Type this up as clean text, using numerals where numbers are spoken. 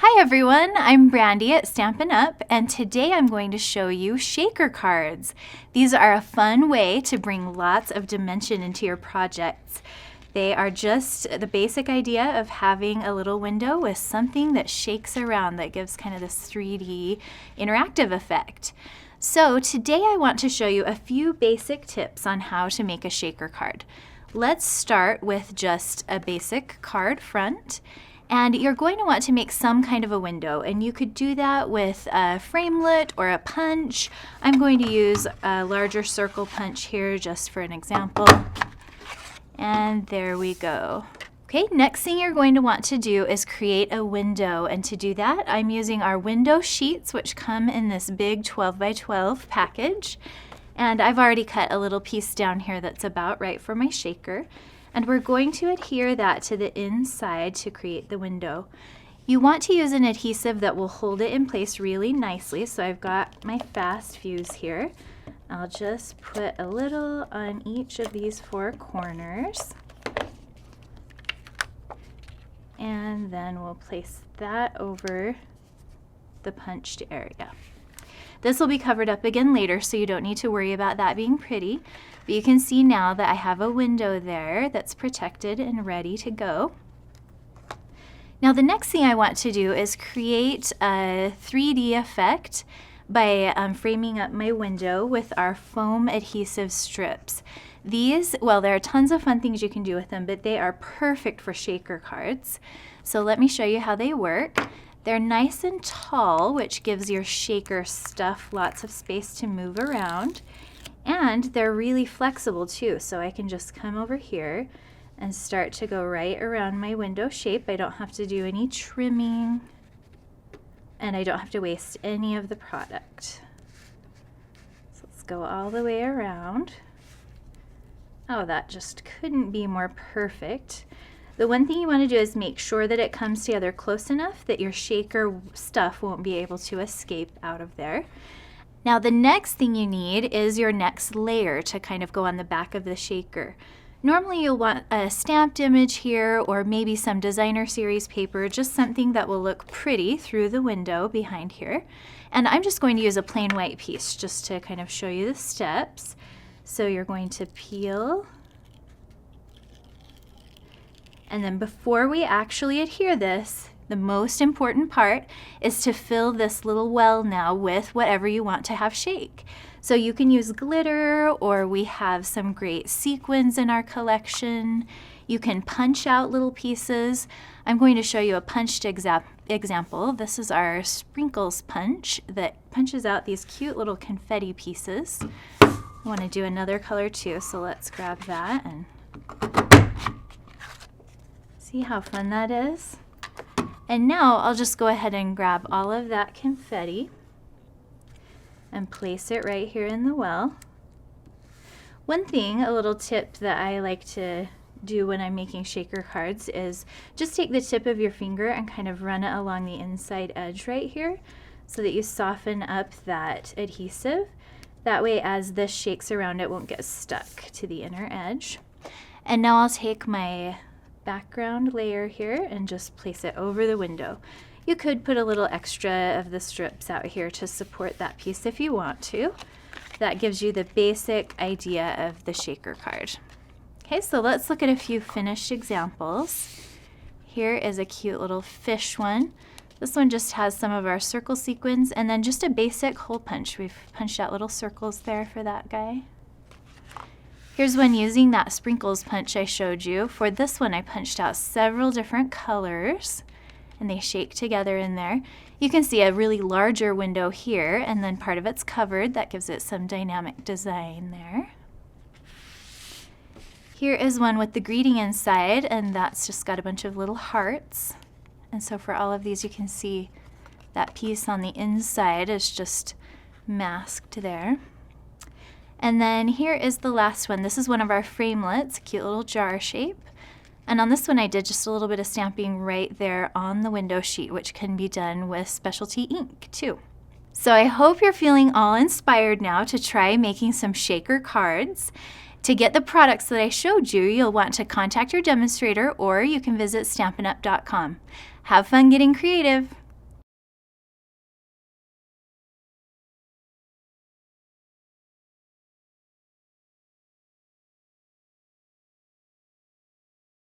Hi everyone, I'm Brandy at Stampin Up, and today I'm going to show you shaker cards. These are a fun way to bring lots of dimension into your projects. They are just the basic idea of having a little window with something that shakes around that gives kind of this 3D interactive effect. So today I want to show you a few basic tips on how to make a shaker card. Let's start with just a basic card front. And you're going to want to make some kind of a window, and you could do that with a framelit or a punch. I'm going to use a larger circle punch here just for an example. And there we go. Okay, next thing you're going to want to do is create a window, and to do that I'm using our window sheets, which come in this big 12 by 12 package. And I've already cut a little piece down here that's about right for my shaker. And we're going to adhere that to the inside to create the window. You want to use an adhesive that will hold it in place really nicely. So I've got my fast fuse here. I'll just put a little on each of these four corners. And then we'll place that over the punched area. This will be covered up again later, so you don't need to worry about that being pretty. But you can see now that I have a window there that's protected and ready to go. Now the next thing I want to do is create a 3D effect by framing up my window with our foam adhesive strips. These, well, there are tons of fun things you can do with them, but they are perfect for shaker cards. So let me show you how they work. They're nice and tall, which gives your shaker stuff lots of space to move around. And they're really flexible too, so I can just come over here and start to go right around my window shape. I don't have to do any trimming, and I don't have to waste any of the product. So let's go all the way around. Oh, that just couldn't be more perfect. The one thing you want to do is make sure that it comes together close enough that your shaker stuff won't be able to escape out of there. Now the next thing you need is your next layer to kind of go on the back of the shaker. Normally you'll want a stamped image here, or maybe some designer series paper, just something that will look pretty through the window behind here. And I'm just going to use a plain white piece just to kind of show you the steps. So you're going to peel. And then before we actually adhere this, the most important part is to fill this little well now with whatever you want to have shake. So you can use glitter, or we have some great sequins in our collection. You can punch out little pieces. I'm going to show you a punched example. This is our sprinkles punch that punches out these cute little confetti pieces. I want to do another color too, so let's grab that and see how fun that is. And now I'll just go ahead and grab all of that confetti and place it right here in the well. One thing, a little tip that I like to do when I'm making shaker cards is just take the tip of your finger and kind of run it along the inside edge right here so that you soften up that adhesive. That way as this shakes around, it won't get stuck to the inner edge. And now I'll take my background layer here and just place it over the window. You could put a little extra of the strips out here to support that piece if you want to. That gives you the basic idea of the shaker card. Okay, so let's look at a few finished examples. Here is a cute little fish one. This one just has some of our circle sequins and then just a basic hole punch. We've punched out little circles there for that guy. Here's one using that sprinkles punch I showed you. For this one I punched out several different colors and they shake together in there. You can see a really larger window here, and then part of it's covered. That gives it some dynamic design there. Here is one with the greeting inside, and that's just got a bunch of little hearts. And so for all of these you can see that piece on the inside is just masked there. And then here is the last one. This is one of our framelits, a cute little jar shape. And on this one I did just a little bit of stamping right there on the window sheet, which can be done with specialty ink too. So I hope you're feeling all inspired now to try making some shaker cards. To get the products that I showed you, you'll want to contact your demonstrator, or you can visit stampinup.com. Have fun getting creative!